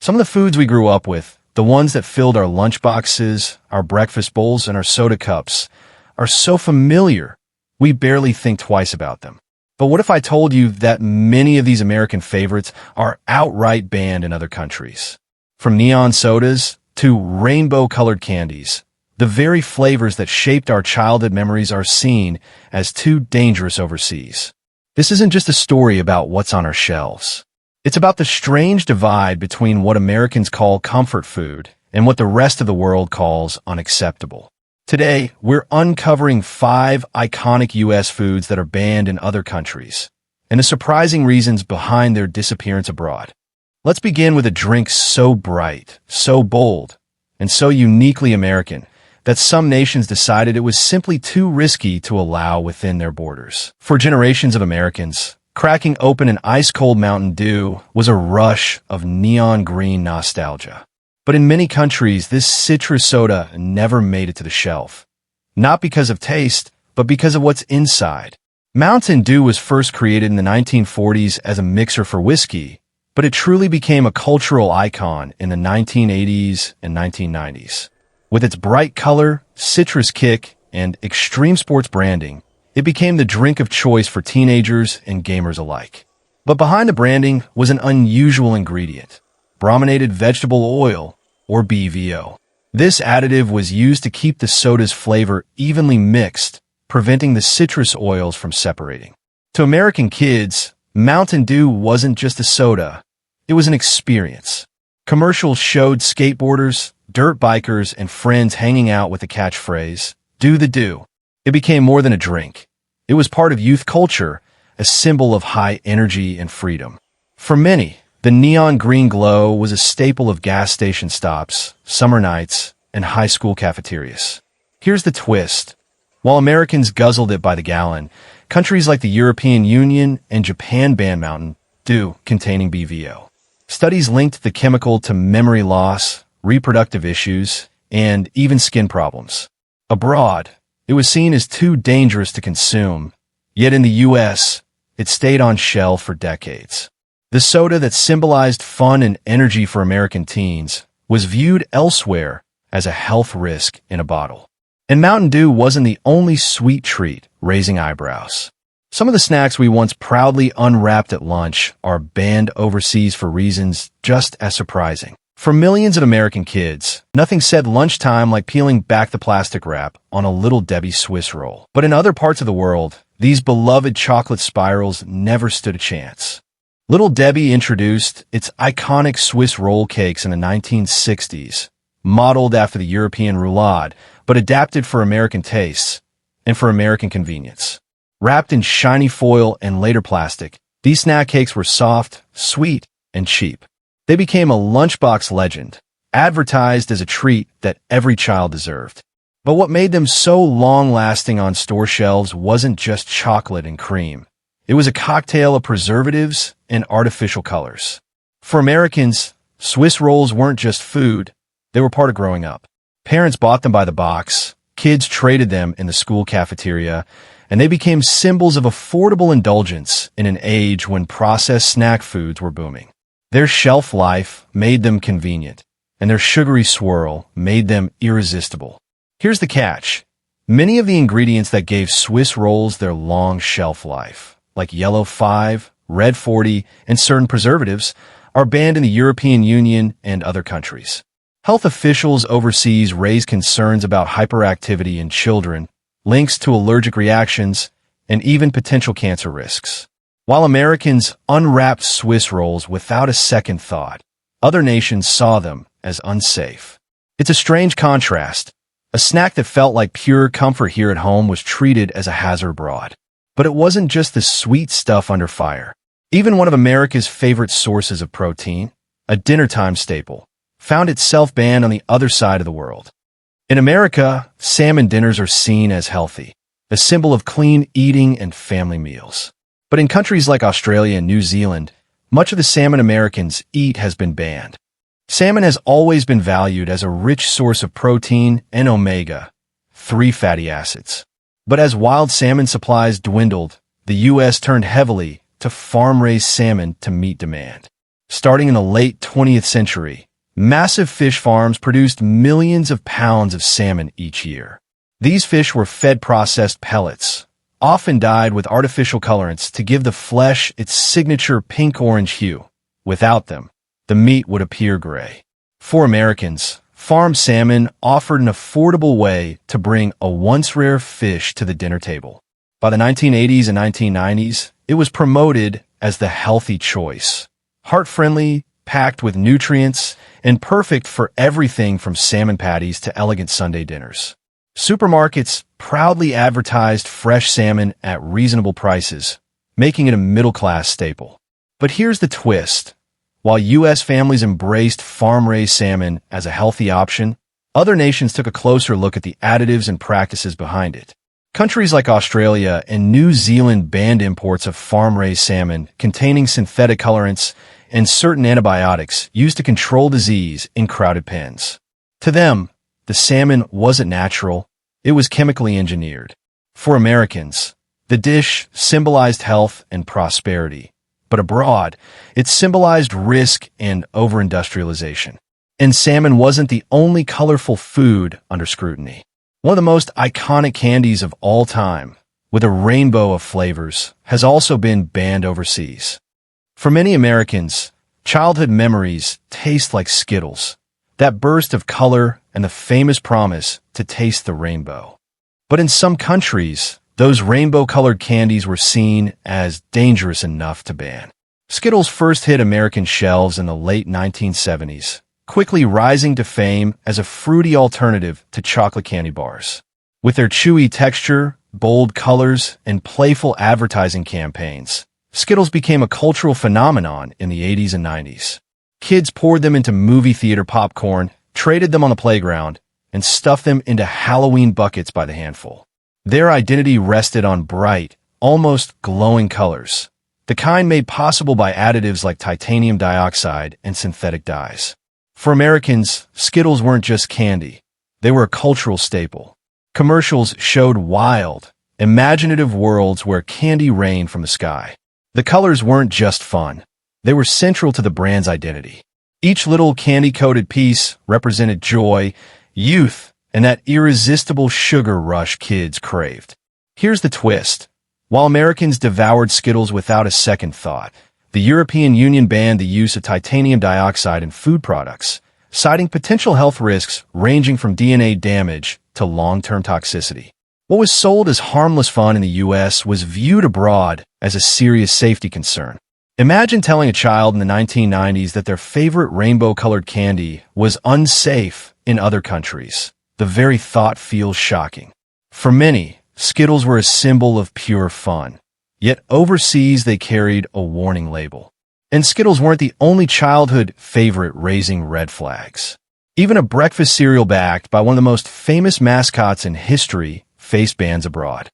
Some of the foods we grew up with, the ones that filled our lunchboxes, our breakfast bowls, and our soda cups, are so familiar, we barely think twice about them. But what if I told you that many of these American favorites are outright banned in other countries? From neon sodas to rainbow-colored candies, the very flavors that shaped our childhood memories are seen as too dangerous overseas. This isn't just a story about what's on our shelves. It's about the strange divide between what Americans call comfort food and what the rest of the world calls unacceptable. Today, we're uncovering 5 iconic U.S. foods that are banned in other countries, and the surprising reasons behind their disappearance abroad. Let's begin with a drink so bright, so bold, and so uniquely American that some nations decided it was simply too risky to allow within their borders. For generations of Americans, cracking open an ice-cold Mountain Dew was a rush of neon green nostalgia. But in many countries, this citrus soda never made it to the shelf. Not because of taste, but because of what's inside. Mountain Dew was first created in the 1940s as a mixer for whiskey, but it truly became a cultural icon in the 1980s and 1990s. With its bright color, citrus kick, and extreme sports branding, it became the drink of choice for teenagers and gamers alike. But behind the branding was an unusual ingredient: brominated vegetable oil, or BVO. This additive was used to keep the soda's flavor evenly mixed, preventing the citrus oils from separating. To American kids, Mountain Dew wasn't just a soda, it was an experience. Commercials showed skateboarders, dirt bikers, and friends hanging out with the catchphrase, "Do the Dew." It became more than a drink. It was part of youth culture, a symbol of high energy and freedom. For many, the neon green glow was a staple of gas station stops, summer nights, and high school cafeterias. Here's the twist. While Americans guzzled it by the gallon, countries like the European Union and Japan banned Mountain Dew containing BVO. Studies linked the chemical to memory loss, reproductive issues, and even skin problems. Abroad, it was seen as too dangerous to consume, yet in the U.S., it stayed on shelf for decades. The soda that symbolized fun and energy for American teens was viewed elsewhere as a health risk in a bottle. And Mountain Dew wasn't the only sweet treat raising eyebrows. Some of the snacks we once proudly unwrapped at lunch are banned overseas for reasons just as surprising. For millions of American kids, nothing said lunchtime like peeling back the plastic wrap on a Little Debbie Swiss roll. But in other parts of the world, these beloved chocolate spirals never stood a chance. Little Debbie introduced its iconic Swiss roll cakes in the 1960s, modeled after the European roulade, but adapted for American tastes and for American convenience. Wrapped in shiny foil and later plastic, these snack cakes were soft, sweet, and cheap. They became a lunchbox legend, advertised as a treat that every child deserved. But what made them so long-lasting on store shelves wasn't just chocolate and cream. It was a cocktail of preservatives and artificial colors. For Americans, Swiss rolls weren't just food, they were part of growing up. Parents bought them by the box, kids traded them in the school cafeteria, and they became symbols of affordable indulgence in an age when processed snack foods were booming. Their shelf life made them convenient, and their sugary swirl made them irresistible. Here's the catch. Many of the ingredients that gave Swiss rolls their long shelf life, like yellow 5, red 40, and certain preservatives, are banned in the European Union and other countries. Health officials overseas raise concerns about hyperactivity in children, links to allergic reactions, and even potential cancer risks. While Americans unwrapped Swiss rolls without a second thought, other nations saw them as unsafe. It's a strange contrast. A snack that felt like pure comfort here at home was treated as a hazard abroad. But it wasn't just the sweet stuff under fire. Even one of America's favorite sources of protein, a dinnertime staple, found itself banned on the other side of the world. In America, salmon dinners are seen as healthy, a symbol of clean eating and family meals. But in countries like Australia and New Zealand, much of the salmon Americans eat has been banned. Salmon has always been valued as a rich source of protein and omega-3 fatty acids. But as wild salmon supplies dwindled, the U.S. turned heavily to farm-raised salmon to meet demand. Starting in the late 20th century, massive fish farms produced millions of pounds of salmon each year. These fish were fed processed pellets, often dyed with artificial colorants to give the flesh its signature pink-orange hue. Without them, the meat would appear gray. For Americans, farm salmon offered an affordable way to bring a once-rare fish to the dinner table. By the 1980s and 1990s, it was promoted as the healthy choice. Heart-friendly, packed with nutrients, and perfect for everything from salmon patties to elegant Sunday dinners. Supermarkets proudly advertised fresh salmon at reasonable prices, making it a middle-class staple. But here's the twist. While U.S. families embraced farm-raised salmon as a healthy option, other nations took a closer look at the additives and practices behind it. Countries like Australia and New Zealand banned imports of farm-raised salmon containing synthetic colorants and certain antibiotics used to control disease in crowded pens. To them, the salmon wasn't natural, it was chemically engineered. For Americans, the dish symbolized health and prosperity, but abroad, it symbolized risk and over-industrialization. And salmon wasn't the only colorful food under scrutiny. One of the most iconic candies of all time, with a rainbow of flavors, has also been banned overseas. For many Americans, childhood memories taste like Skittles, that burst of color and the famous promise to taste the rainbow. But in some countries, those rainbow-colored candies were seen as dangerous enough to ban. Skittles first hit American shelves in the late 1970s, quickly rising to fame as a fruity alternative to chocolate candy bars. With their chewy texture, bold colors, and playful advertising campaigns, Skittles became a cultural phenomenon in the 80s and 90s. Kids poured them into movie theater popcorn, traded them on the playground, and stuffed them into Halloween buckets by the handful. Their identity rested on bright, almost glowing colors, the kind made possible by additives like titanium dioxide and synthetic dyes. For Americans, Skittles weren't just candy. They were a cultural staple. Commercials showed wild, imaginative worlds where candy rained from the sky. The colors weren't just fun. They were central to the brand's identity. Each little candy-coated piece represented joy, youth, and that irresistible sugar rush kids craved. Here's the twist. While Americans devoured Skittles without a second thought, the European Union banned the use of titanium dioxide in food products, citing potential health risks ranging from DNA damage to long-term toxicity. What was sold as harmless fun in the U.S. was viewed abroad as a serious safety concern. Imagine telling a child in the 1990s that their favorite rainbow-colored candy was unsafe in other countries. The very thought feels shocking. For many, Skittles were a symbol of pure fun. Yet overseas they carried a warning label. And Skittles weren't the only childhood favorite raising red flags. Even a breakfast cereal backed by one of the most famous mascots in history faced bans abroad.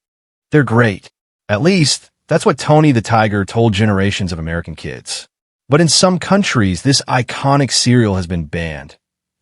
They're great. At least, that's what Tony the Tiger told generations of American kids. But in some countries, this iconic cereal has been banned.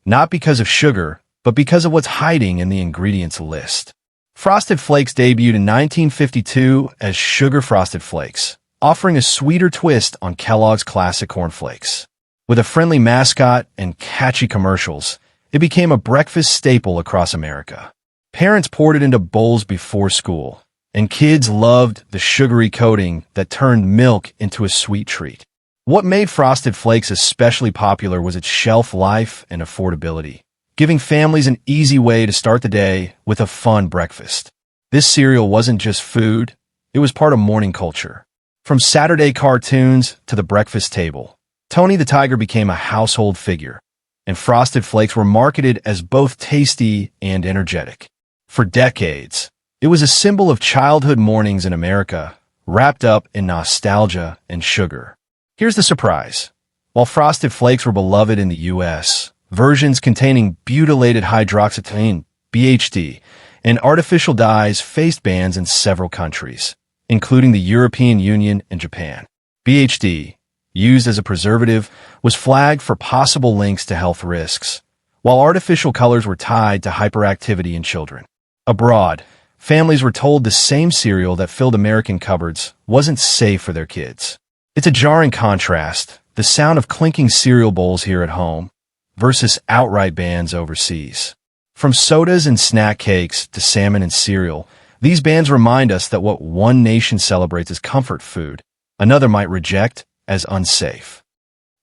Not because of sugar, but because of what's hiding in the ingredients list. Frosted Flakes debuted in 1952 as Sugar Frosted Flakes, offering a sweeter twist on Kellogg's classic Corn Flakes. With a friendly mascot and catchy commercials, it became a breakfast staple across America. Parents poured it into bowls before school, and kids loved the sugary coating that turned milk into a sweet treat. What made Frosted Flakes especially popular was its shelf life and affordability, giving families an easy way to start the day with a fun breakfast. This cereal wasn't just food, it was part of morning culture. From Saturday cartoons to the breakfast table, Tony the Tiger became a household figure, and Frosted Flakes were marketed as both tasty and energetic. For decades, it was a symbol of childhood mornings in America, wrapped up in nostalgia and sugar. Here's the surprise. While Frosted Flakes were beloved in the U.S., versions containing butylated hydroxytoluene, BHD, and artificial dyes faced bans in several countries, including the European Union and Japan. BHD, used as a preservative, was flagged for possible links to health risks, while artificial colors were tied to hyperactivity in children. Abroad, families were told the same cereal that filled American cupboards wasn't safe for their kids. It's a jarring contrast, The sound of clinking cereal bowls here at home versus outright bans overseas. From sodas and snack cakes to salmon and cereal, these bans remind us that what one nation celebrates as comfort food, another might reject as unsafe.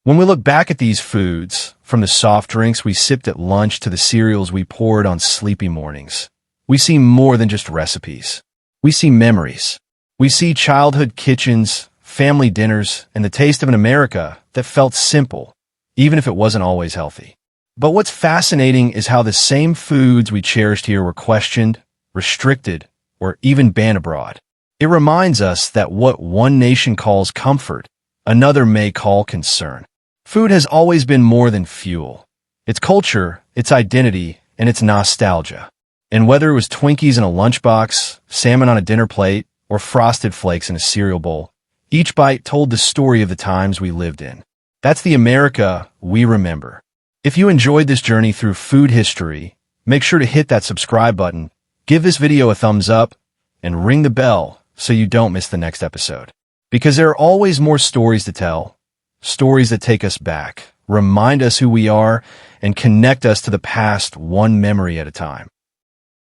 When we look back at these foods, from the soft drinks we sipped at lunch to the cereals we poured on sleepy mornings, we see more than just recipes. We see memories. We see childhood kitchens, family dinners, and the taste of an America that felt simple, even if it wasn't always healthy. But what's fascinating is how the same foods we cherished here were questioned, restricted, or even banned abroad. It reminds us that what one nation calls comfort, another may call concern. Food has always been more than fuel. Its culture, its identity, and its nostalgia. And whether it was Twinkies in a lunchbox, salmon on a dinner plate, or Frosted Flakes in a cereal bowl, each bite told the story of the times we lived in. That's the America we remember. If you enjoyed this journey through food history, make sure to hit that subscribe button, give this video a thumbs up, and ring the bell so you don't miss the next episode. Because there are always more stories to tell, stories that take us back, remind us who we are, and connect us to the past one memory at a time.